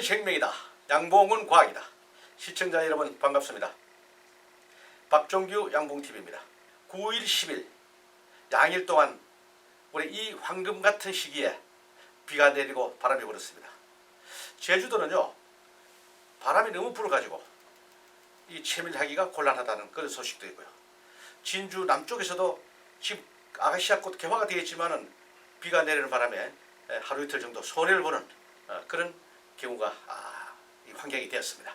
생명이다. 양봉은 과학이다. 시청자 여러분 반갑습니다. 박종규 양봉TV입니다. 9일 10일 양일 동안 우리 이 황금 같은 시기에 비가 내리고 바람이 불었습니다. 제주도는요 바람이 너무 불어가지고 이 채밀하기가 곤란하다는 그런 소식도 있고요. 진주 남쪽에서도 지금 아가시아꽃 개화가 되어 있지만은 비가 내리는 바람에 하루 이틀 정도 손해를 보는 그런 경우가 이 환경이 되었습니다.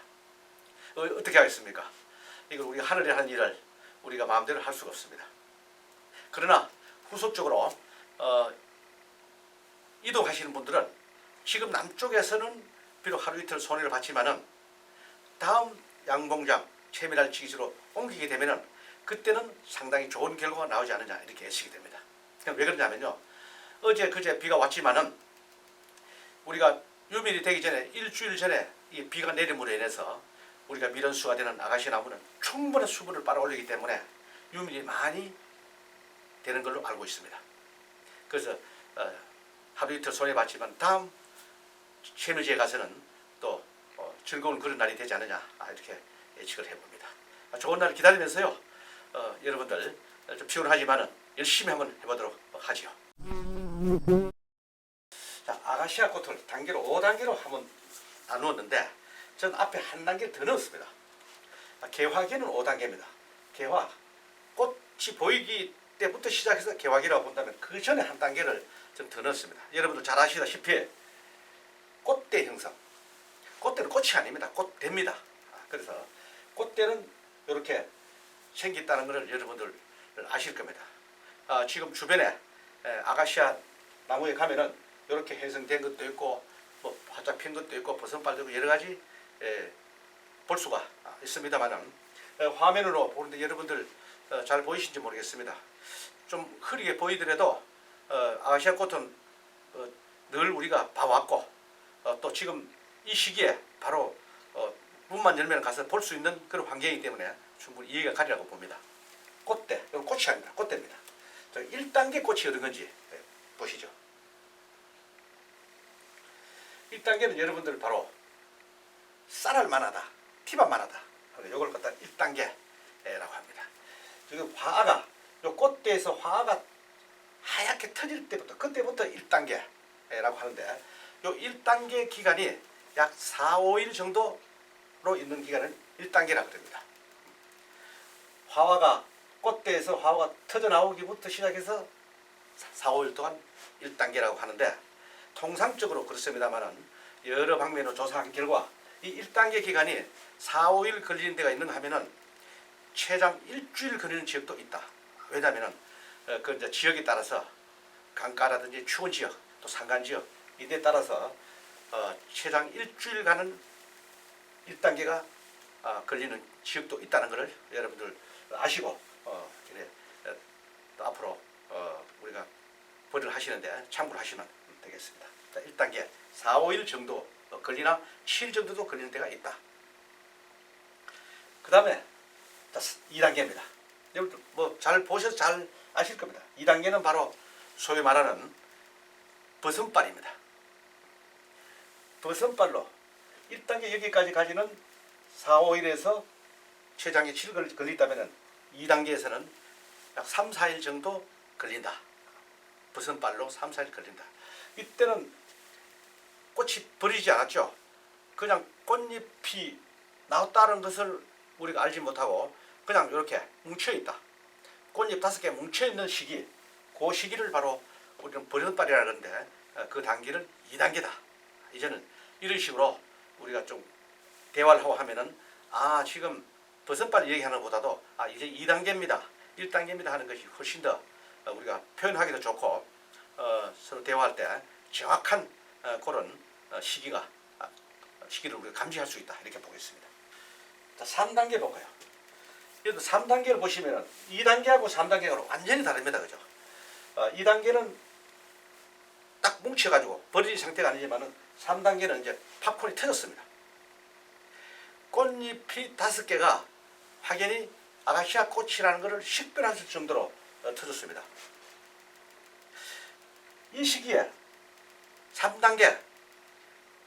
어떻게 하겠습니까? 이걸 우리 하늘에 하는 일을 우리가 마음대로 할 수가 없습니다. 그러나 후속적으로 이동하시는 분들은 지금 남쪽에서는 비록 하루 이틀 손해를 봤지만은 다음 양봉장 채밀할 지기지로 옮기게 되면은 그때는 상당히 좋은 결과가 나오지 않느냐 이렇게 예측이 됩니다. 왜 그러냐면요, 어제 그제 비가 왔지만은 우리가 유밀이 되기 전에 일주일 전에 이 비가 내림으로 인해서 우리가 밀원수가 되는 아가씨 나무는 충분한 수분을 빨아올리기 때문에 유밀이 많이 되는 걸로 알고 있습니다. 그래서 하루 이틀 손해봤지만 다음 채밀지에 가서는 또 즐거운 그런 날이 되지 않느냐 이렇게 예측을 해봅니다. 좋은 날 기다리면서요 여러분들 좀 피곤하지만은 열심히 한번 해보도록 하지요. 자, 아가시아 꽃을 단계로 5단계로 한번 나누었는데 전 앞에 한 단계 더 넣었습니다. 개화기는 5단계입니다. 개화, 꽃이 보이기 때부터 시작해서 개화기라고 본다면 그 전에 한 단계를 좀 더 넣었습니다. 여러분들 잘 아시다시피 꽃대 형성, 꽃대는 꽃이 아닙니다. 꽃대입니다. 그래서 꽃대는 이렇게 생겼다는 것을 여러분들 아실 겁니다. 지금 주변에 아가시아 나무에 가면은 이렇게 형성된 것도 있고 뭐 활짝 핀 것도 있고 버선발도 있고 여러 가지 볼 수가 있습니다만은 화면으로 보는데 여러분들 잘 보이신지 모르겠습니다. 좀 흐리게 보이더라도 아가시아 꽃은 늘 우리가 봐왔고 또 지금 이 시기에 바로 문만 열면 가서 볼 수 있는 그런 환경이기 때문에 충분히 이해가 가리라고 봅니다. 꽃대, 이건 꽃이 아닙니다. 꽃대입니다. 1단계 꽃이 어떤 건지 보시죠. 1단계는 여러분들 바로 쌀알만하다, 티밥만하다. 이걸 갖다 1단계라고 합니다. 지금 화가, 요 꽃대에서 화가 하얗게 터질 때부터, 그때부터 1단계라고 하는데, 요 1단계 기간이 약 4, 5일 정도로 있는 기간을 1단계라고 합니다. 화화가, 꽃대에서 화화가 터져 나오기부터 시작해서 4, 5일 동안 1단계라고 하는데, 통상적으로 그렇습니다만은 여러 방면으로 조사한 결과 이 1단계 기간이 4, 5일 걸리는 데가 있는가 하면은 최장 일주일 걸리는 지역도 있다. 왜냐하면은 그 이제 지역에 따라서 강가라든지 추운 지역, 또 산간 지역 이에 따라서 최장 일주일 가는 1단계가 걸리는 지역도 있다는 것을 여러분들 아시고 이래 또 앞으로 우리가 벌을 하시는데 참고를 하시면 되겠습니다. 자, 1단계 4, 5일 정도 걸리나 7일 정도도 걸리는 데가 있다. 그 다음에 2단계입니다. 여러분들 뭐 잘 보셔서 잘 아실 겁니다. 2단계는 바로 소위 말하는 버선발입니다. 버선발로 1단계 여기까지 가지는 4, 5일에서 최장에 7일 걸린다면 2단계에서는 약 3, 4일 정도 걸린다. 버선발로 3, 4일 걸린다. 이때는 꽃이 버리지 않았죠. 그냥 꽃잎이 나왔다는 것을 우리가 알지 못하고 그냥 이렇게 뭉쳐있다. 꽃잎 5개 뭉쳐있는 시기, 그 시기를 바로 우리는 버선발이라 하는데 그 단계를 2단계다. 이제는 이런 식으로 우리가 좀 대화를 하고 하면은 지금 버선발 얘기하는 것보다도 이제 2단계입니다. 1단계입니다 하는 것이 훨씬 더 우리가 표현하기도 좋고 서로 대화할 때 정확한 그런 시기를 우리가 감지할 수 있다. 이렇게 보겠습니다. 자, 3단계 볼까요? 여기 3단계를 보시면 2단계하고 3단계가 완전히 다릅니다. 그죠? 2단계는 딱 뭉쳐가지고 버릴 상태가 아니지만은 3단계는 이제 팝콘이 터졌습니다. 꽃잎이 5개가 확연히 아가시아 꽃이라는 것을 식별할 정도로 터졌습니다. 이 시기에 3단계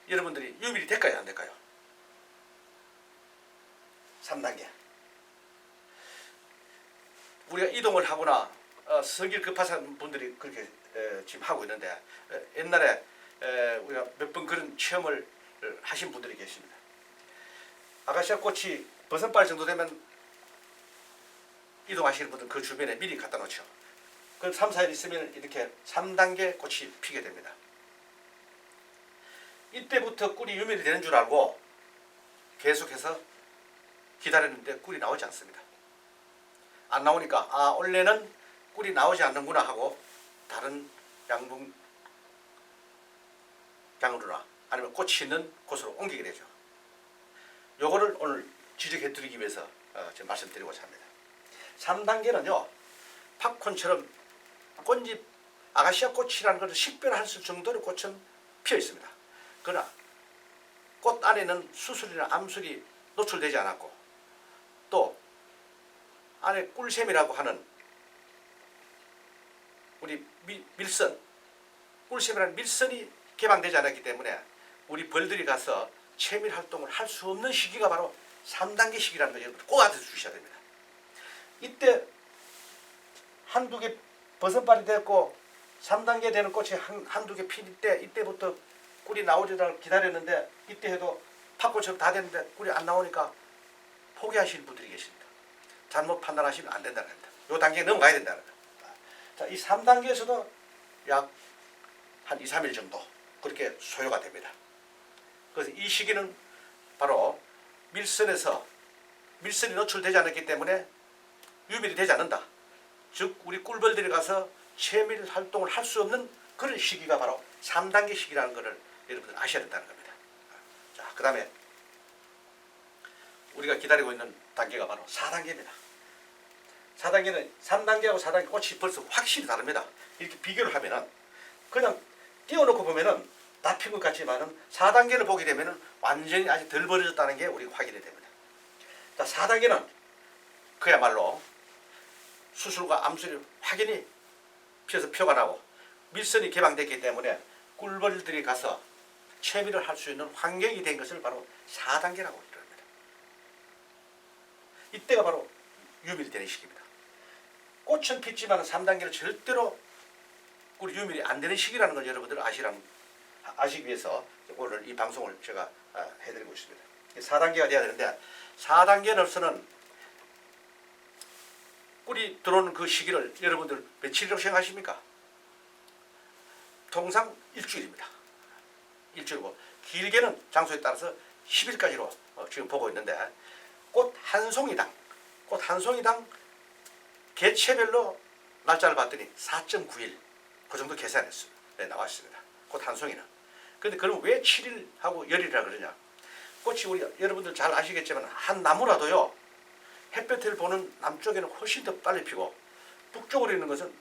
여러분들이 유밀이 될까요? 안 될까요? 3단계. 우리가 이동을 하거나 성질 급하신 분들이 그렇게 지금 하고 있는데 옛날에 우리가 몇 번 그런 체험을 하신 분들이 계십니다. 아카시아 꽃이 버선발 정도 되면 이동하시는 분들은 그 주변에 미리 갖다 놓죠. 그 3, 4일 있으면 이렇게 3단계 꽃이 피게 됩니다. 이때부터 꿀이 유밀이 되는 줄 알고 계속해서 기다렸는데 꿀이 나오지 않습니다. 안 나오니까 원래는 꿀이 나오지 않는구나 하고 다른 양분장으로나 아니면 꽃이 있는 곳으로 옮기게 되죠. 요거를 오늘 지적해 드리기 위해서 지금 말씀드리고자 합니다. 3단계는요. 팝콘처럼 꽃잎 아카시아 꽃이라는 것을 식별할 수 정도로 꽃은 피어 있습니다. 그러나 꽃 안에는 수술이나 암술이 노출되지 않았고 또 안에 꿀샘이라고 하는 우리 밀선, 꿀샘이라는 밀선이 개방되지 않았기 때문에 우리 벌들이 가서 채밀 활동을 할 수 없는 시기가 바로 3단계 시기라는 걸 여러분들 꼭 알아두셔야 됩니다. 이때 한두 개 버선발이 됐고 3단계 되는 꽃이 한두 개 필 때 이때부터 꿀이 나오지를 기다렸는데 이때 해도 팝꽃처럼 다 됐는데 꿀이 안 나오니까 포기하시는 분들이 계십니다. 잘못 판단하시면 안 된다는 겁니다. 이 단계에 넘어가야 된다는 겁니다. 자, 이 3단계에서도 약 한 2, 3일 정도 그렇게 소요가 됩니다. 그래서 이 시기는 바로 밀선이 노출되지 않았기 때문에 유밀이 되지 않는다. 즉 우리 꿀벌들이 가서 채밀 활동을 할 수 없는 그런 시기가 바로 3단계 시기라는 것을 여러분들 아셔야 된다는 겁니다. 자, 그 다음에 우리가 기다리고 있는 단계가 바로 4단계입니다. 4단계는 3단계하고 4단계 꽃이 벌써 확실히 다릅니다. 이렇게 비교를 하면은 그냥 띄워놓고 보면은 다 핀 것 같지만은 4단계를 보게 되면은 완전히 아직 덜 벌어졌다는 게 우리가 확인이 됩니다. 자, 4단계는 그야말로 수술과 암술이 확연히 피어서 표가 나고 밀선이 개방됐기 때문에 꿀벌들이 가서 채밀을 할 수 있는 환경이 된 것을 바로 4단계라고 이릅니다. 이때가 바로 유밀이 되는 시기입니다. 꽃은 피지만 3단계는 절대로 꿀이 유밀이 안 되는 시기라는 걸 여러분들 아시기 위해서 오늘 이 방송을 제가 해드리고 있습니다. 4단계가 돼야 되는데 4단계로서는 꿀이 들어오는 그 시기를 여러분들 며칠이라고 생각하십니까? 통상 일주일입니다. 일주일이고 길게는 장소에 따라서 10일까지로 지금 보고 있는데 꽃 한 송이당 개체별로 날짜를 봤더니 4.9일 그 정도 계산했어요. 네, 나왔습니다. 꽃 한 송이는. 그런데 그럼 왜 7일하고 열일이라 그러냐? 꽃이 우리 여러분들 잘 아시겠지만 한 나무라도요. 햇볕을 보는 남쪽에는 훨씬 더 빨리 피고 북쪽으로 있는 것은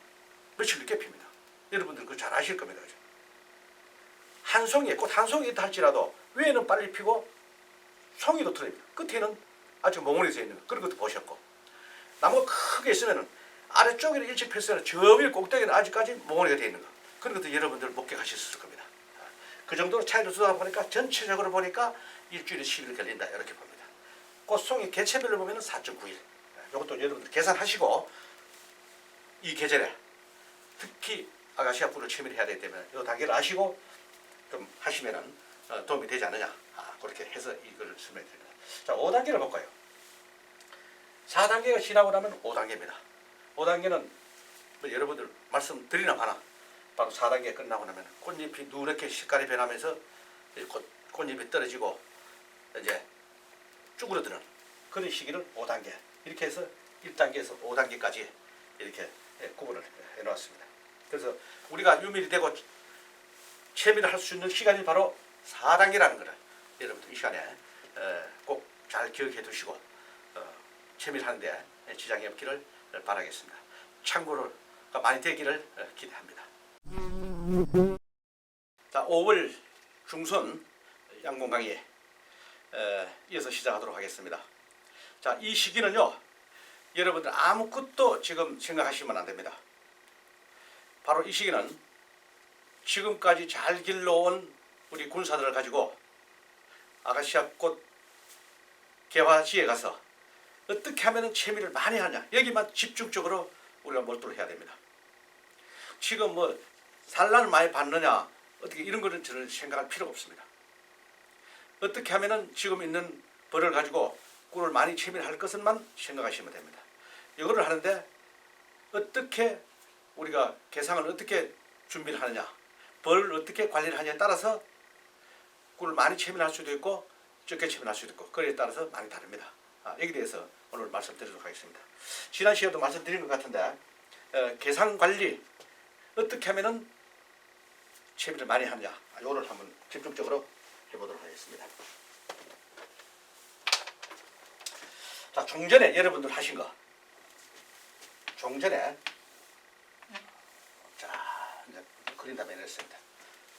며칠 늦게 핍니다. 여러분들 그거 잘 아실 겁니다. 그죠? 한 송이에 꽃 한 송이 있다 할지라도 위에는 빨리 피고 송이도 틀립니다. 끝에는 아주 몽롱해져 있는 거. 그런 것도 보셨고 나무가 크게 있으면 아래쪽에는 일찍 폈으면 저 위에 꼭대기는 아직까지 몽롱하게 되어 있는 거. 그런 것도 여러분들 목격하셨을 겁니다. 그 정도로 차이를 두다 보니까 전체적으로 보니까 일주일에 10일 걸린다 이렇게 봅니다. 꽃송이 개체별로 보면 4.9일. 이것도 여러분들 계산하시고 이 계절에 특히 아카시아 꿀을 채밀해야 되기 때문에 이 단계를 아시고 좀 하시면 도움이 되지 않느냐. 그렇게 해서 이걸 설명드립니다. 자, 5단계를 볼까요? 4단계가 지나고 나면 5단계입니다. 5단계는 뭐 여러분들 말씀드리나 하나 바로 4단계 끝나고 나면 꽃잎이 누렇게 색깔이 변하면서 꽃잎이 떨어지고 이제 쭈그러드는 그런 시기를 5단계 이렇게 해서 1단계에서 5단계까지 이렇게 구분을 해놓았습니다. 그래서 우리가 유밀이 되고 채밀을 할 수 있는 시간이 바로 4단계라는 것을 여러분들 이 시간에 꼭 잘 기억해 두시고 채밀하는데 지장이 없기를 바라겠습니다. 참고가 많이 되기를 기대합니다. 자, 5월 중순 양봉 강의 이어서 시작하도록 하겠습니다. 자, 이 시기는요, 여러분들 아무것도 지금 생각하시면 안 됩니다. 바로 이 시기는 지금까지 잘 길러온 우리 군사들을 가지고 아카시아 꽃 개화지에 가서 어떻게 하면 채미를 많이 하냐, 여기만 집중적으로 우리가 몰두를 해야 됩니다. 지금 뭐 산란을 많이 받느냐 어떻게 이런 거는 저는 생각할 필요가 없습니다. 어떻게 하면은 지금 있는 벌을 가지고 꿀을 많이 채미를 할 것을만 생각하시면 됩니다. 이거를 하는데 어떻게 우리가 개상을 어떻게 준비를 하느냐, 벌을 어떻게 관리를 하냐에 따라서 꿀을 많이 채미를 할 수도 있고 적게 채미를 할 수도 있고, 그에 따라서 많이 다릅니다. 여기에 대해서 오늘 말씀드리도록 하겠습니다. 지난 시간에도 말씀드린 것 같은데 개상 관리 어떻게 하면은 채미를 많이 하느냐, 이거를 한번 집중적으로 해보도록 하겠습니다. 자, 종전에 여러분들 하신 거, 종전에 자 이제 그린 다음에 이랬습니다.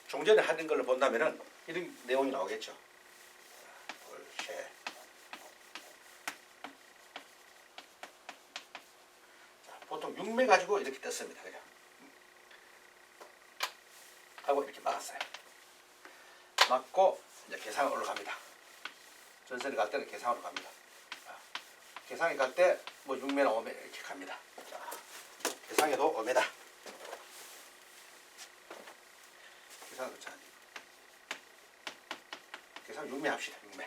종전에 하는 걸 본다면은 이런 내용이 나오겠죠. 자, 보통 6매 가지고 이렇게 떴습니다. 그죠? 하고 이렇게 막았어요. 막고 이제 개상을 올라갑니다. 전선에 갈 때는 개상으로 갑니다. 개상에 갈 때 뭐 6매나 5매 이렇게 갑니다. 자, 개상에도 5매다. 개상 6매 합시다. 6매.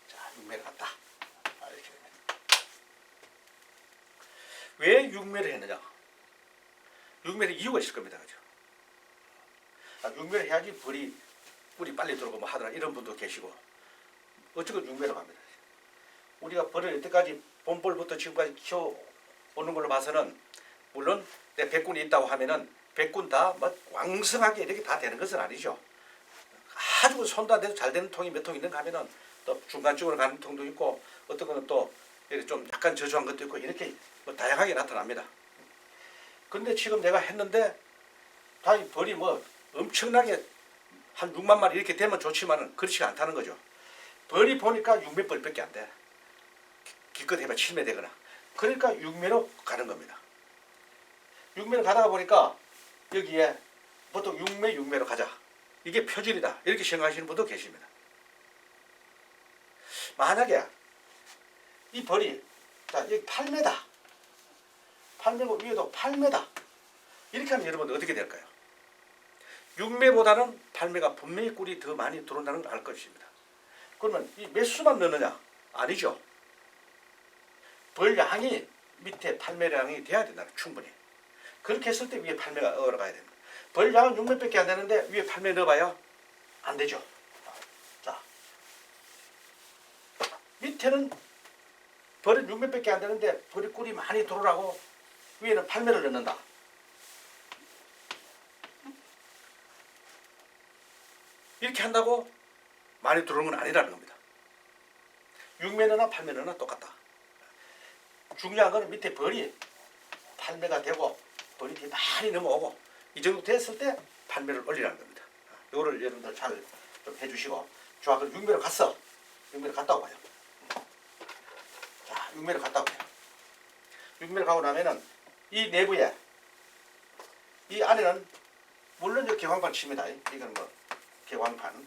자, 6매를 갔다. 이렇게 됩니다. 왜 6매를 했느냐? 6매는 이유가 있을 겁니다. 그죠? 6매를 해야지 뿔이 빨리 들어오고 뭐 하더라 이런 분도 계시고, 어쨌든 6매로 갑니다. 우리가 벌을 여태까지 봄벌부터 지금까지 키워오는 걸로 봐서는 물론 내 백군이 있다고 하면은 백군 다 뭐 왕성하게 이렇게 다 되는 것은 아니죠. 아주 손도 안 대서 잘 되는 통이 몇 통 있는가 하면은 또 중간쪽으로 가는 통도 있고, 어떤 거는 또 이렇게 좀 약간 저조한 것도 있고, 이렇게 뭐 다양하게 나타납니다. 근데 지금 내가 했는데 다 이 벌이 뭐 엄청나게 한 6만 마리 이렇게 되면 좋지만은 그렇지 않다는 거죠. 벌이 보니까 6매 벌밖에 안 돼. 기껏 해봐 7매 되거나. 그러니까 6매로 가는 겁니다. 6매로 가다가 보니까 여기에 보통 6매로 가자, 이게 표준이다, 이렇게 생각하시는 분도 계십니다. 만약에 이 벌이 자 여기 8매다, 8매고 위에도 8매다, 이렇게 하면 여러분 어떻게 될까요? 6매보다는 8매가 분명히 꿀이 더 많이 들어온다는 걸 알 것입니다. 그러면 이 몇 수만 넣느냐? 아니죠. 벌 양이 밑에 8매량이 돼야 된다. 충분히. 그렇게 했을 때 위에 8매가 올라가야 됩니다. 벌 양은 6매밖에 안 되는데 위에 8매 넣어봐야 안 되죠. 자, 밑에는 벌은 6매밖에 안 되는데 벌이 꿀이 많이 들어오라고 위에는 8매를 넣는다. 이렇게 한다고 많이 들어오는 건 아니라는 겁니다. 6매너나 8매너나 똑같다. 중요한 거는 밑에 벌이 8매가 되고 벌이 많이 넘어오고 이 정도 됐을 때 8매를 올리라는 겁니다. 이거를 여러분들 잘 좀 해주시고, 좋아, 그럼 6매로 갔어. 6매로 갔다 오고요. 자, 6매로 갔다 오고요. 6매로 가고 나면은 이 내부에, 이 안에는 물론 이 개광판 칩니다. 이건 뭐 개광판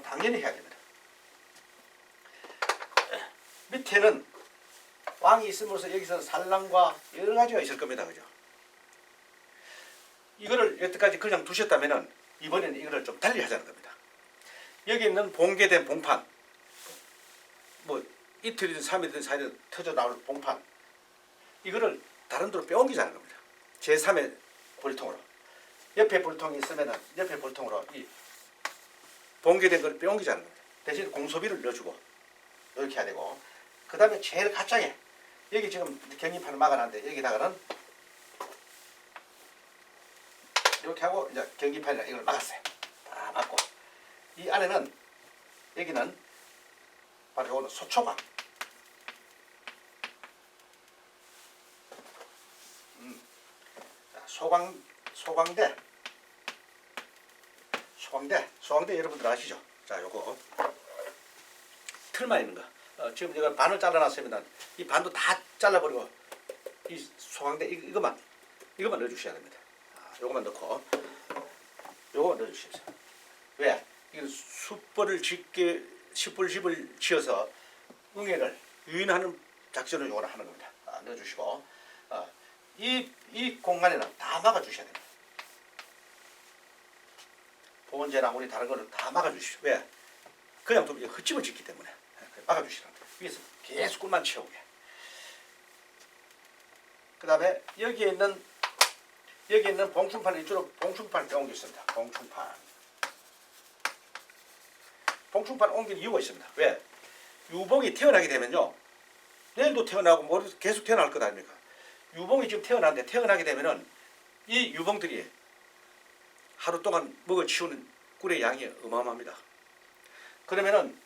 당연히 해야 됩니다. 밑에는 왕이 있으면서 여기서 산란과 여러 가지가 있을 겁니다. 그죠? 이거를 여태까지 그냥 두셨다면은 이번에는 이거를 좀 달리 하자는 겁니다. 여기 있는 봉개된 봉판, 뭐 이틀이든 3일이든 4일이든 터져 나올 봉판, 이거를 다른 데로 빼옮기자는 겁니다. 제3의 볼통으로. 옆에 볼통이 있으면은 옆에 볼통으로 이 봉개된 걸 빼옮기자는 겁니다. 대신 공소비를 넣어주고 이렇게 해야 되고, 그 다음에 제일 가짜게 여기 지금 경림판을 막아놨는데 여기다가는 이렇게 하고 이제 경림판이랑 이걸 막았어요. 다 막고, 이 안에는 여기는 바로 이거는 소초광. 소광대 여러분들 아시죠? 자, 요거 틀만 있는 거. 지금 제가 반을 잘라놨으면 이 반도 다 잘라버리고 이 소광대 이것만 넣어주셔야 됩니다. 요것만 넣고 요것만 넣어주십시오. 왜? 이건 숯불집을 지어서 응애를 유인하는 작전을 요구를 하는 겁니다. 넣어주시고 이 공간에는 다 막아주셔야 됩니다. 보온재나 우리 다른 거를 다 막아주시오. 왜? 그냥 두면 흙집을 짓기 때문에 막아주시라는 거예요. 위에서 계속 꿀만 채우게. 그 다음에 여기에 있는 봉충판 이쪽으로 봉충판을 옮겨 있습니다. 봉충판 옮길 이유가 있습니다. 왜? 유봉이 태어나게 되면요. 내일도 태어나고 뭐 계속 태어날 것 아닙니까? 유봉이 지금 태어나는데 태어나게 되면은 이 유봉들이 하루 동안 먹어치우는 꿀의 양이 어마어마합니다. 그러면은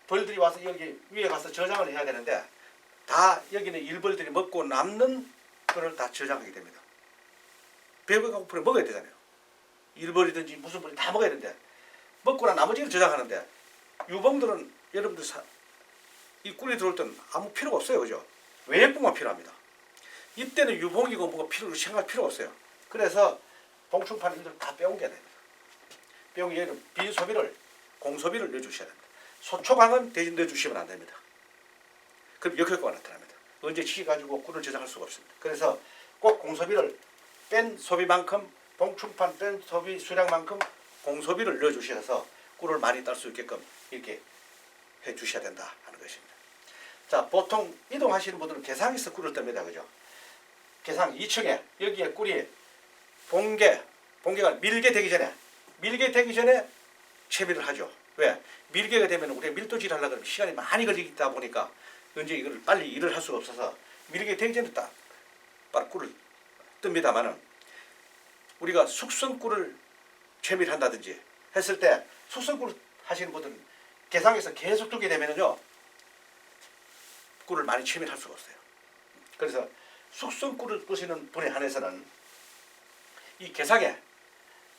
벌들이 와서 여기 위에 가서 저장을 해야 되는데 다 여기는 일벌들이 먹고 남는 거를 다 저장하게 됩니다. 배고프고 고프면 먹어야 되잖아요. 일벌이든지 무슨 벌이 다 먹어야 되는데 먹고 난 나머지를 저장하는데 유봉들은 여러분들 이 꿀이 들어올 때는 아무 필요가 없어요. 그죠? 외액봉만 필요합니다. 이때는 유봉이고 뭐가 생각할 필요가 없어요. 그래서 봉충판을 이들 다 빼옮겨야 됩니다. 빼옮겨 얘는 비소비를 공소비를 넣어주셔야 됩니다. 소초강은 대신 넣어주시면 안 됩니다. 그럼 역효과가 나타납니다. 언제 치기 가지고 꿀을 저장할 수가 없습니다. 그래서 꼭 공소비를 뺀 소비만큼 봉충판 뺀 소비 수량만큼 공소비를 넣어주셔서 꿀을 많이 딸 수 있게끔 이렇게 해주셔야 된다 하는 것입니다. 자, 보통 이동하시는 분들은 개상에서 꿀을 뜹니다. 그죠? 개상 2층에 여기에 꿀이 봉개가 밀게 되기 전에 채비를 하죠. 왜? 밀게가 되면 우리가 밀도질 하려고 하면 시간이 많이 걸리다 보니까 언제 이걸 빨리 일을 할 수가 없어서 밀게 되기 전에 딱 바로 꿀을 뜹니다만은 우리가 숙성꿀을 채밀한다든지 했을 때 숙성꿀을 하시는 분들은 개상에서 계속 두게 되면은요 꿀을 많이 채밀할 수가 없어요. 그래서 숙성꿀을 뜨시는 분에 한해서는 이 개상에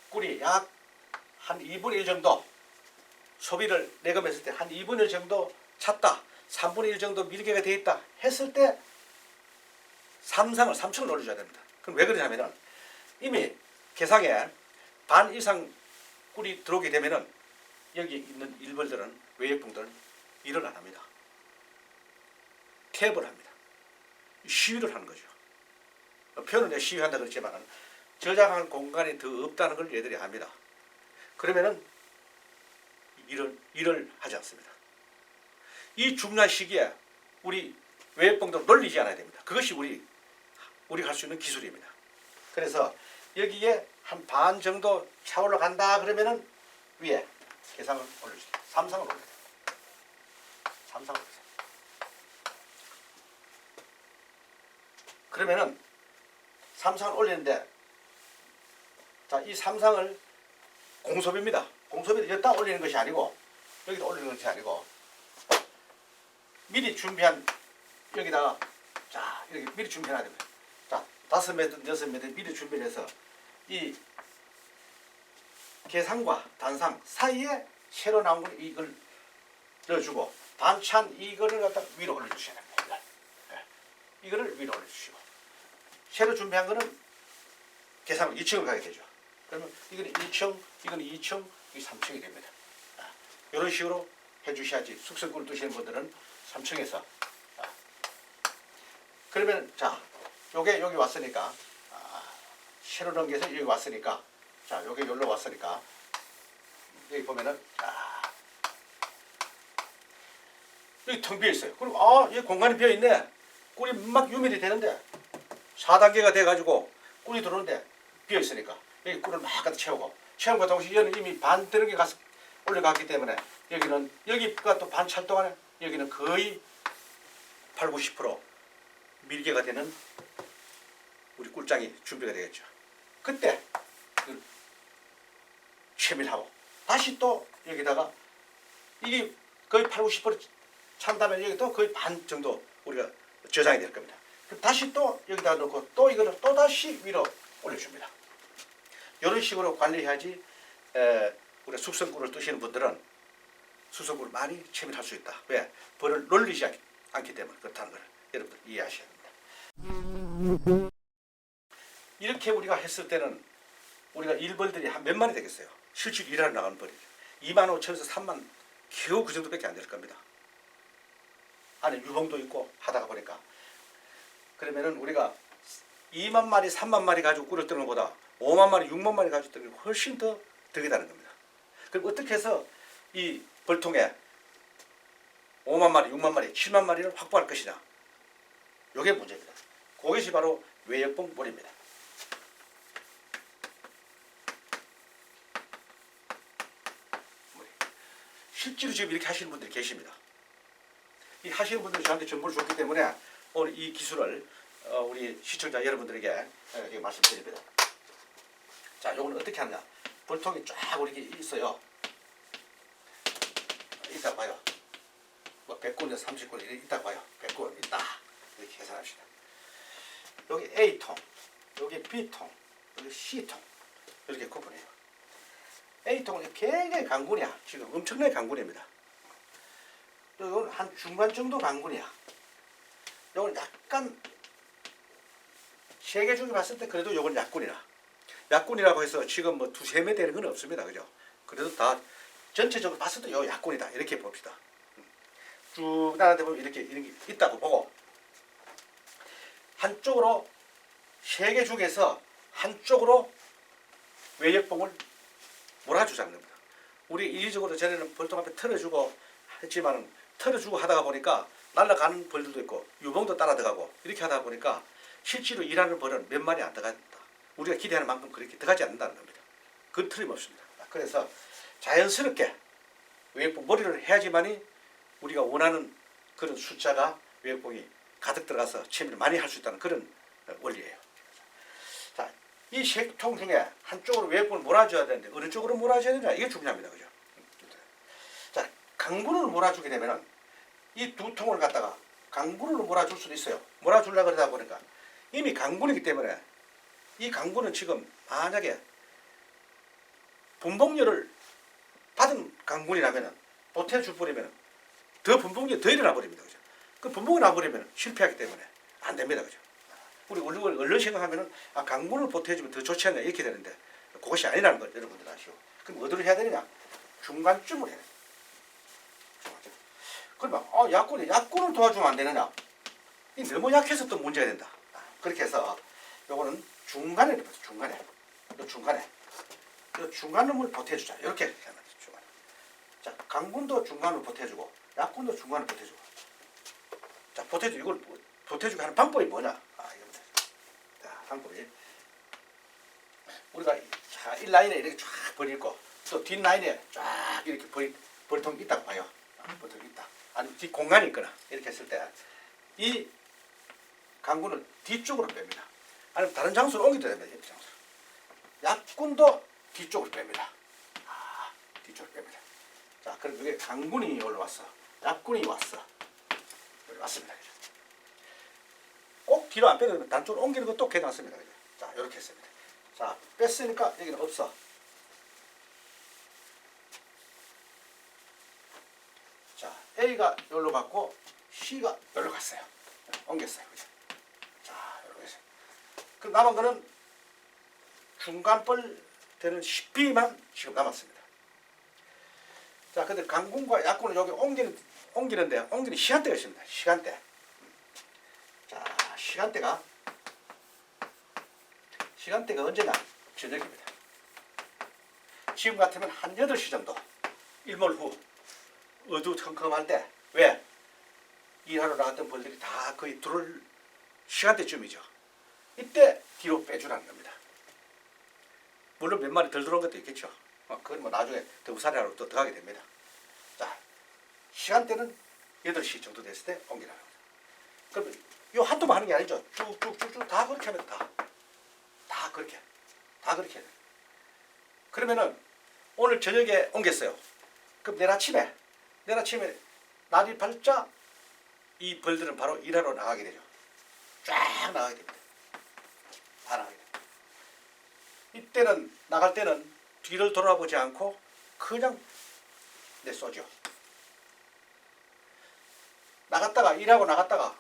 꿀이 약 한 2분의 1 정도 소비를 내검했을 때 한 2분의 1 정도 찼다. 3분의 1 정도 밀개가 되어 있다 했을 때 3층을 올려줘야 됩니다. 그럼 왜 그러냐면은 이미 개상에 반 이상 꿀이 들어오게 되면은 여기 있는 일벌들은 외액봉들은 일을 안 합니다. 탭을 합니다. 시위를 하는 거죠. 표현은 내가 시위한다 그랬지만 저장할 공간이 더 없다는 걸 얘들이 압니다. 그러면은 일을 하지 않습니다. 이 중요한 시기에 우리 외액봉들을 놀리지 않아야 됩니다. 그것이 우리가 할 수 있는 기술입니다. 그래서 여기에 한 반 정도 차 올라간다 그러면은 위에 개상을 올려주세요. 3상을 올려야 돼요. 3상을 올려주세요. 그러면은 3상을 올리는데 자, 이 3상을 공소비입니다. 공소비를 여기다 올리는 것이 아니고 여기다 올리는 것이 아니고 미리 준비한 여기다가 자 이렇게 미리 준비해야 됩니다. 자 5m, 6m 미리 준비를 해서 이 개상과 단상 사이에 새로 나온 걸 이걸 넣어주고 반찬 이거를 갖다 위로 올려주셔야 됩니다. 이거를 위로 올려주시고 새로 준비한 거는 개상 2층을 가게 되죠. 그러면 이건 1층, 이건 2층, 이 3층이 됩니다. 이런 식으로 해주셔야지 숙성꿀을 드시는 분들은 3층에서 그러면 자 요게 여기 왔으니까 새로 넘겨서 여기 왔으니까 자 요게 여기로 왔으니까 여기 보면은 여기 텅 비어 있어요. 그리고 여기 공간이 비어 있네. 꿀이 막 유밀이 되는데 4단계가 돼 가지고 꿀이 들어오는데 비어 있으니까 여기 꿀을 막 갖다 채우고 채움과 동시에 얘는 이미 반 드는 가서 올려갔기 때문에 여기가 또 반 찰 동안에 여기는 거의 8, 90% 밀개가 되는 우리 꿀장이 준비가 되겠죠. 그때 채밀하고 다시 또 여기다가 이게 거의 8, 90% 찬 다음에 여기 또 거의 반 정도 우리가 저장이 될 겁니다. 그럼 다시 또 여기다 넣고 또 이거를 또 다시 위로 올려줍니다. 이런 식으로 관리해야지 우리가 숙성꿀을 뜨시는 분들은 숙성꿀을 많이 채밀할 수 있다. 왜? 벌을 놀리지 않기 때문에 그렇다는 걸 여러분들 이해하셔야 됩니다. 이렇게 우리가 했을 때는 우리가 일벌들이 한 몇 마리 되겠어요? 실제로 일하러 나가는 벌이 25,000에서 3만 겨우 그 정도밖에 안 될 겁니다. 안에 유봉도 있고 하다가 보니까 그러면은 우리가 2만 마리, 3만 마리 가지고 꿀을 뜨는 것보다 5만 마리, 6만 마리 가지고 뜨는 게 훨씬 더 득이다는 겁니다. 그럼 어떻게 해서 이 벌통에 5만 마리, 6만 마리, 7만 마리를 확보할 것이냐? 이게 문제입니다. 그것이 바로 외역봉몰입니다. 실제로 지금 이렇게 하시는 분들이 계십니다. 이 하시는 분들이 저한테 정보를 줬기 때문에 오늘 이 기술을 우리 시청자 여러분들에게 이렇게 말씀드립니다. 자, 이거는 어떻게 하느냐? 벌통이 쫙 이렇게 있어요. 이따 봐요. 뭐 100군에 30군 이렇게 있다 봐요. 100군 있다. 이렇게 계산합시다. 여기 A통, 여기 B통, 여기 C통 이렇게 구분해요. A통은 굉장히 강군이야. 지금 엄청나게 강군입니다. 이건 한 중간 정도 강군이야. 이건 약간 세계 중에 봤을 때 그래도 이건 약군이라. 약군이라고 해서 지금 뭐 두세 매 되는 건 없습니다. 그죠? 그래도 다 전체적으로 봤을 때 요 약군이다. 이렇게 봅시다. 쭉 나가다 보면 이렇게 있다고 보고 한쪽으로 세 개 중에서 한쪽으로 외역봉을 몰아주자는 겁니다. 우리 일시적으로 전에는 벌통 앞에 틀어주고 했지만은 틀어주고 하다가 보니까 날아가는 벌들도 있고 유봉도 따라 들어가고 이렇게 하다 보니까 실제로 일하는 벌은 몇 마리 안 들어간다. 우리가 기대하는 만큼 그렇게 들어가지 않는다는 겁니다. 그건 틀림없습니다. 그래서 자연스럽게 외역봉 머리를 해야지만이 우리가 원하는 그런 숫자가 외역봉이 가득 들어가서 채비를 많이 할 수 있다는 그런 원리예요. 자, 이 세 통 중에 한쪽으로 외역봉을 몰아줘야 되는데 어느 쪽으로 몰아줘야 되냐 이게 중요합니다. 그죠? 자, 강군을 몰아주게 되면은 이 두 통을 갖다가 강군으로 몰아줄 수도 있어요. 몰아주려고 그러다 보니까 이미 강군이기 때문에 이 강군은 지금 만약에 분봉료를 받은 강군이라면은 보태줄 버리면은 더 분봉료 더 일어나 버립니다. 그죠? 그 분봉이 나버리면 실패하기 때문에 안 됩니다. 그죠? 우리 얼른 생각하면은 강군을 보태주면 더 좋지 않냐 이렇게 되는데 그것이 아니라는 걸 여러분들 아시오. 그럼 어디로 해야 되느냐? 중간쯤을 해야 돼. 중간쯤. 그러면 약군을 도와주면 안 되느냐? 이 너무 약해서 또 문제가 된다. 그렇게 해서 요거는 중간에 중간에 요 중간에 요 중간을 보태주자. 이렇게 해야 됩니다. 중간. 자, 강군도 중간을 보태주고 약군도 중간을 보태주고. 자, 이걸 보태주게 하는 방법이 뭐냐? 이겁니다. 자, 방법이 우리가 자, 1라인에 이렇게 쫙 벌리고 또 뒷라인에 쫙 이렇게 벌통이 있다고 봐요. 벌통이 있다. 아니 뒷 공간이 있거나 이렇게 했을 때 이 강군을 뒤쪽으로 뺍니다. 아니면 다른 장소로 옮기도 됩니다. 옆 장소로. 약군도 뒤쪽으로 뺍니다. 뒤쪽으로 뺍니다. 자, 그럼 여기 강군이 올라왔어. 약군이 왔어. 왔습니다. 꼭 뒤로 안 빼도 단쪽으로 옮기는 것도 괜찮습니다. 자, 이렇게 했습니다. 자, 뺐으니까 여기는 없어. 자, A가 여기로 갔고 C가 여기로 갔어요. 옮겼어요. 그죠? 자, 이렇게 해서. 그럼 남은 거는 중간벌 되는 10B만 지금 남았습니다. 자, 근데 강군과 약군을 여기 옮기는 시간대가 있습니다. 시간대. 자, 시간대가 언제냐? 저녁입니다. 지금 같으면 한 8시 정도 일몰 후 어두컴컴할 때 왜? 일하러 나갔던 벌들이 다 거의 들어올 시간대쯤이죠. 이때 뒤로 빼주라는 겁니다. 물론 몇 마리 덜 들어온 것도 있겠죠. 그건 뭐 나중에 더 우사리하러 또 들어가게 됩니다. 자, 시간대는 8시 정도 됐을 때 옮기라는 겁니다. 그러면 요 한두 번 하는 게 아니죠. 쭉쭉쭉쭉 다 그렇게 하면 다 그렇게 해야 돼. 그러면은 오늘 저녁에 옮겼어요. 그럼 내일 아침에 날이 밝자 이 벌들은 바로 일하러 나가게 되죠. 쫙 나가게 됩니다. 다 나가게 됩니다. 이때는 나갈 때는 뒤를 돌아보지 않고 그냥 내쏘죠. 일하고 나갔다가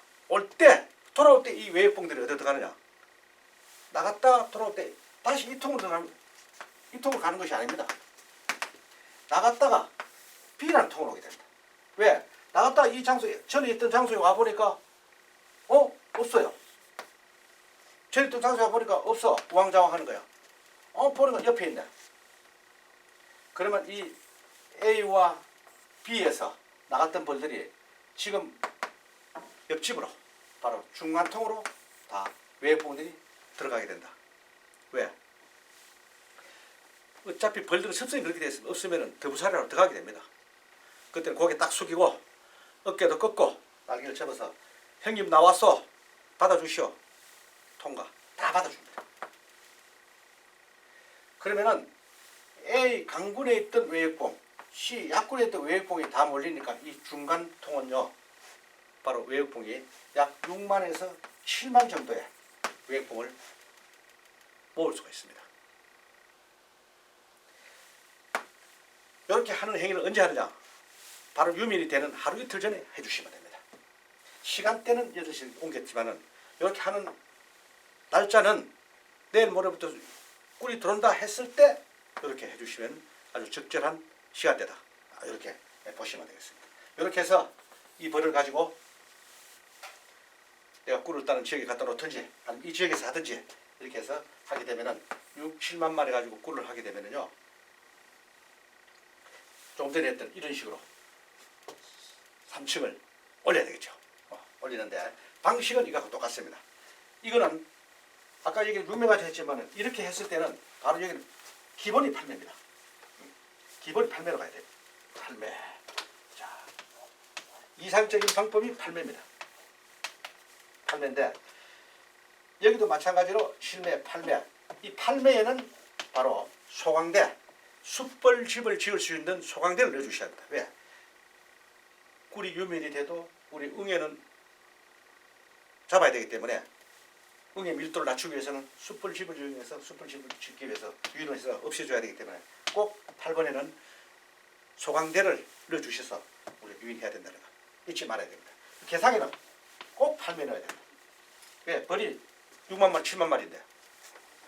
돌아올 때 이 외역봉들이 어디로 들어가느냐? 나갔다 돌아올 때 다시 이 통으로 가는 것이 아닙니다. 나갔다가 B라는 통으로 오게 된다. 왜? 나갔다가 이 장소에, 전에 있던 장소에 와보니까 없어요. 전에 있던 장소에 와보니까 없어. 우왕좌왕 하는 거야. 보니까 옆에 있네. 그러면 이 A와 B에서 나갔던 벌들이 지금 옆집으로 바로 중간통으로 다 외액봉들이 들어가게 된다. 왜? 어차피 벌들은 습성이 그렇게 되어 있으면 없으면 더부살이라고 들어가게 됩니다. 그때는 고개 딱 숙이고 어깨도 꺾고 날개를 접어서 형님 나왔어. 받아주시오. 통과. 다 받아줍니다. 그러면은 A 강군에 있던 외액봉, C 약군에 있던 외액봉이 다 몰리니까 이 중간 통은요, 바로 외액봉이 약 6만에서 7만 정도의 외액봉을 모을 수가 있습니다. 이렇게 하는 행위를 언제 하느냐? 바로 유민이 되는 하루 이틀 전에 해주시면 됩니다. 시간대는 8시를 옮겼지만은 이렇게 하는 날짜는 내일 모레부터 꿀이 들어온다 했을 때 이렇게 해주시면 아주 적절한 시간대다. 이렇게 보시면 되겠습니다. 이렇게 해서 이 벌을 가지고 내가 꿀을 따는 지역에 갖다 놓든지 아니면 이 지역에서 하든지 이렇게 해서 하게 되면은 6, 7만 마리 가지고 꿀을 하게 되면은요, 좀 전에 했던 이런 식으로 3층을 올려야 되겠죠. 올리는데 방식은 이거하고 똑같습니다. 이거는 아까 얘기 루메가 했지만 이렇게 했을 때는 바로 여기는 기본이 8매입니다. 기본이 8매로 가야 돼요. 8매. 자, 이상적인 방법이 8매입니다. 8매인데 여기도 마찬가지로 실매, 8매. 이 8매에는 바로 소광대, 숯벌집을 지을 수 있는 소광대를 넣어주셔야 합니다. 왜? 꿀이 유밀이 돼도 우리 응애는 잡아야 되기 때문에 응애 밀도를 낮추기 위해서는 숯불집을 이용해서 숯불집을 짓기 위해서 유인을 해서 없애줘야 되기 때문에 꼭 8번에는 소광대를 넣어주셔서 우리 유인해야 된다는 거 잊지 말아야 됩니다. 개상에는 꼭 8매 넣어야 됩니다. 왜? 벌이 6만 마리, 7만 마리인데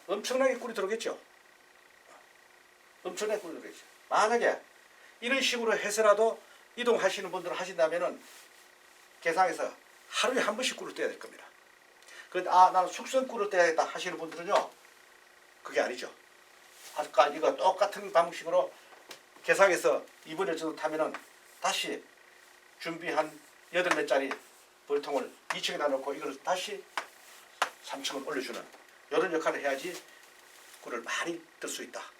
엄청나게 꿀이 들어오겠죠. 엄청나게 꿀이 들어오겠죠. 만약에 이런 식으로 해서라도 이동하시는 분들은 하신다면은 개상에서 하루에 한 번씩 꿀을 떼야 될 겁니다. 그런데 나는 숙성 꿀을 떼야겠다 하시는 분들은요, 그게 아니죠. 아까 이거 똑같은 방식으로 개상에서 2분의 정도 타면은 다시 준비한 8매짜리 벌통을 2층에다 놓고 이걸 다시 3층을 올려주는 이런 역할을 해야지 꿀을 많이 뜰 수 있다.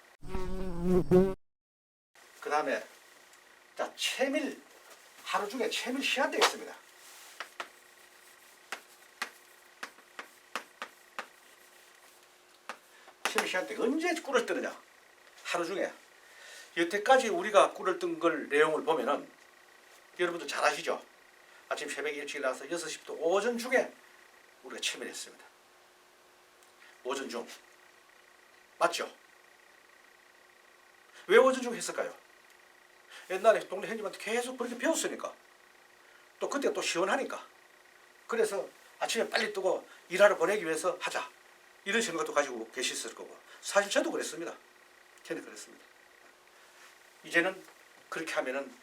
그 다음에 자, 채밀, 하루 중에 채밀 시간대가 있습니다. 채밀 시간대가 언제 꿀을 뜨느냐? 하루 중에. 여태까지 우리가 꿀을 뜬 걸 내용을 보면은 여러분들 잘 아시죠? 아침 새벽에 일찍 일어나서 6시부터 오전 중에 우리가 채밀했습니다. 오전 중. 맞죠? 왜 오전 중 했을까요? 옛날에 동네 형님한테 계속 그렇게 배웠으니까. 또 그때 또 시원하니까. 그래서 아침에 빨리 뜨고 일하러 보내기 위해서 하자. 이런 생각도 가지고 계셨을 거고. 사실 저도 그랬습니다. 저는 그랬습니다. 이제는 그렇게 하면은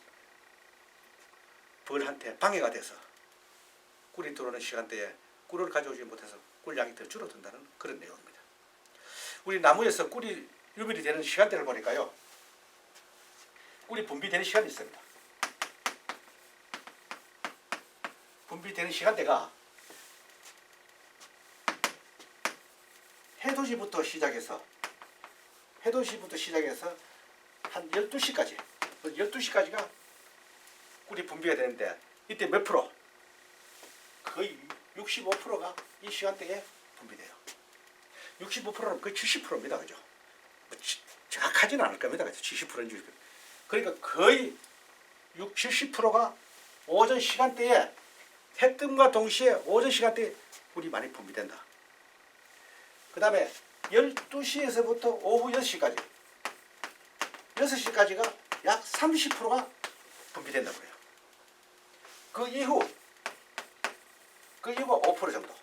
벌한테 방해가 돼서 꿀이 들어오는 시간대에 꿀을 가져오지 못해서 꿀량이 더 줄어든다는 그런 내용입니다. 우리 나무에서 꿀이 유밀이 되는 시간대를 보니까요, 꿀이 분비되는 시간이 있습니다. 분비되는 시간대가 해돋이부터 시작해서 한 12시까지 12시까지가 꿀이 분비가 되는데 이때 몇 프로? 거의 65%가 이 시간대에 분비돼요. 65%는 거의 70%입니다. 그죠? 정확하지는 않을 겁니다. 70%인지. 그러니까 거의 60, 70%가 오전 시간대에 해 뜸과 동시에 오전 시간대에 꿀이 많이 분비된다. 그 다음에 12시에서부터 오후 6시까지 6시까지가 약 30%가 분비된다고 해요. 그 이후가 5% 정도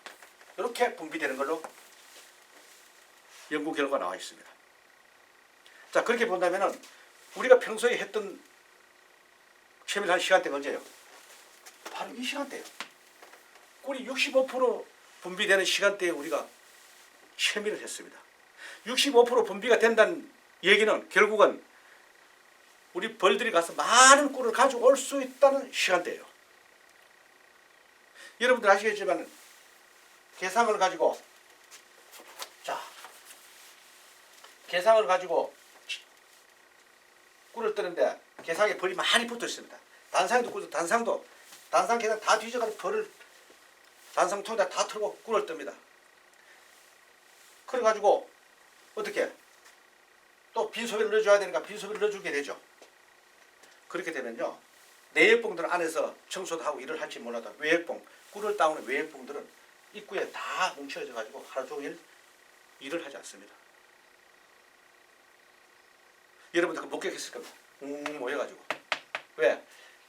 이렇게 분비되는 걸로 연구 결과가 나와 있습니다. 자, 그렇게 본다면은 우리가 평소에 했던 최밀한 시간대가 언제예요? 바로 이 시간대예요. 꿀이 65% 분비되는 시간대에 우리가 최밀을 했습니다. 65% 분비가 된다는 얘기는 결국은 우리 벌들이 가서 많은 꿀을 가지고 올 수 있다는 시간대예요. 여러분들 아시겠지만 개상을 가지고 개상을 가지고 꿀을 뜨는데 개상에 벌이 많이 붙어 있습니다. 단상에도 꿀도 단상 개상 다 뒤져가지고 벌을 단상통에다 다 털고 꿀을 뜹니다. 그래가지고 어떻게 또 빈소비를 넣어줘야 되니까 빈소비를 넣어주게 되죠. 그렇게 되면요, 내역봉들은 안에서 청소도 하고 일을 할지 몰라도 외역봉, 꿀을 따오는 외역봉들은 입구에 다 뭉쳐져 가지고 하루 종일 일을 하지 않습니다. 여러분들 목격했을 겁니다. 모여가지고. 왜?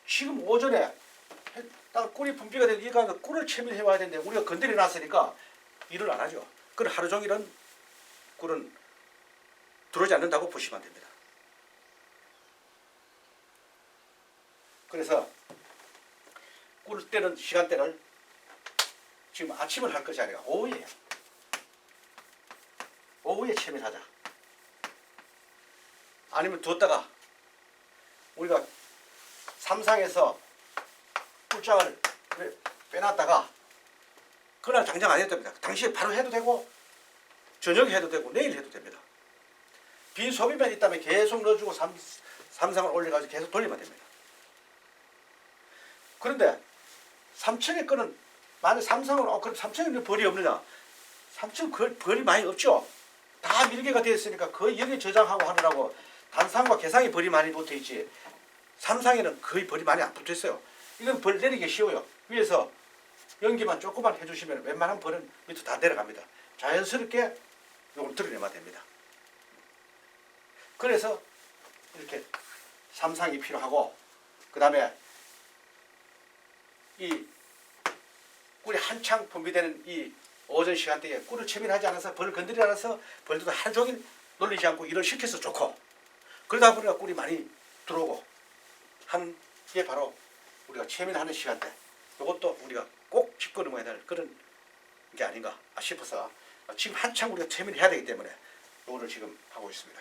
지금 오전에 딱 꿀이 분비가 되고 이가 꿀을 채밀해 와야 되는데 우리가 건드려 놨으니까 일을 안 하죠. 그럼 하루 종일은 꿀은 들어오지 않는다고 보시면 됩니다. 그래서 꿀을 때는 시간대를 지금 아침을 할 것이 아니라 오후에 채밀하자. 아니면 두었다가 우리가 삼상에서 꿀장을 빼놨다가 그날 당장 안 해도 됩니다. 당시에 바로 해도 되고 저녁에 해도 되고 내일 해도 됩니다. 빈 소비만 있다면 계속 넣어주고 삼상을 올려가지고 계속 돌리면 됩니다. 그런데 3층의 거는 만약 삼상을 그럼 3층에 벌이 없느냐? 3층 벌이 많이 없죠. 다 밀개가 되어 있으니까 거의 여기 저장하고 하느라고 단상과 개상에 벌이 많이 붙어 있지. 삼상에는 거의 벌이 많이 안 붙어 있어요. 이건 벌 내리기 쉬워요. 위에서 연기만 조금만 해주시면 웬만한 벌은 밑으로 다 내려갑니다. 자연스럽게 이걸 드러내면 됩니다. 그래서 이렇게 삼상이 필요하고, 그 다음에 이 꿀이 한창 분비되는 이 오전 시간대에 꿀을 채밀하지 않아서 벌을 건드리지 않아서 벌들도 하루 종일 놀리지 않고 일을 시켜서 좋고, 그러다 보니까 꿀이 많이 들어오고 하는 게 바로 우리가 채밀하는 시간대. 이것도 우리가 꼭 짚고 넘어야 될 그런 게 아닌가 싶어서 지금 한창 우리가 채밀해야 되기 때문에 이거를 지금 하고 있습니다.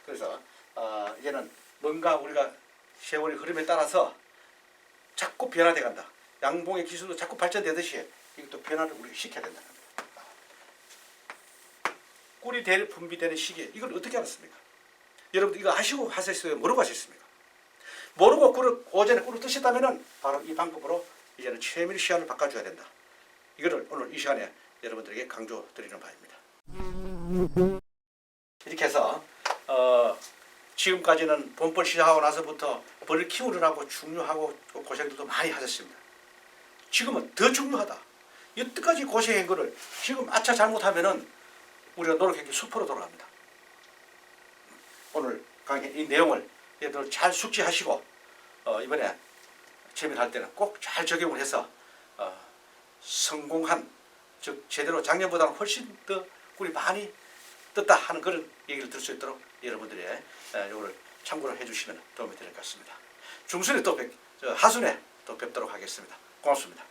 그래서 이제는 뭔가 우리가 세월의 흐름에 따라서 자꾸 변화돼 간다. 양봉의 기술도 자꾸 발전되듯이 이것도 변화를 우리가 시켜야 된다는 겁니다. 꿀이 분비되는 시기, 이걸 어떻게 알았습니까? 여러분들 이거 아시고 하셨어요? 모르고 하셨습니까? 모르고 오전에 꿀을 뜨셨다면 바로 이 방법으로 이제는 최밀 시간을 바꿔줘야 된다. 이거를 오늘 이 시간에 여러분들에게 강조드리는 바입니다. 이렇게 해서 지금까지는 봄벌 시작하고 나서부터 벌을 키우느라고 중요하고 고생들도 많이 하셨습니다. 지금은 더 중요하다. 여태까지 고생한 거를 지금 아차 잘못하면은 우리가 노력한 게 수포로 돌아갑니다. 오늘 강의 이 내용을 여러분들 잘 숙지하시고 이번에 채밀할 때는 꼭 잘 적용을 해서 성공한, 즉 제대로 작년보다는 훨씬 더 꿀이 많이 떴다 하는 그런 얘기를 들을 수 있도록 여러분들이 이거를 참고를 해주시면 도움이 될 것 같습니다. 중순에 하순에 또 뵙도록 하겠습니다. 고맙습니다.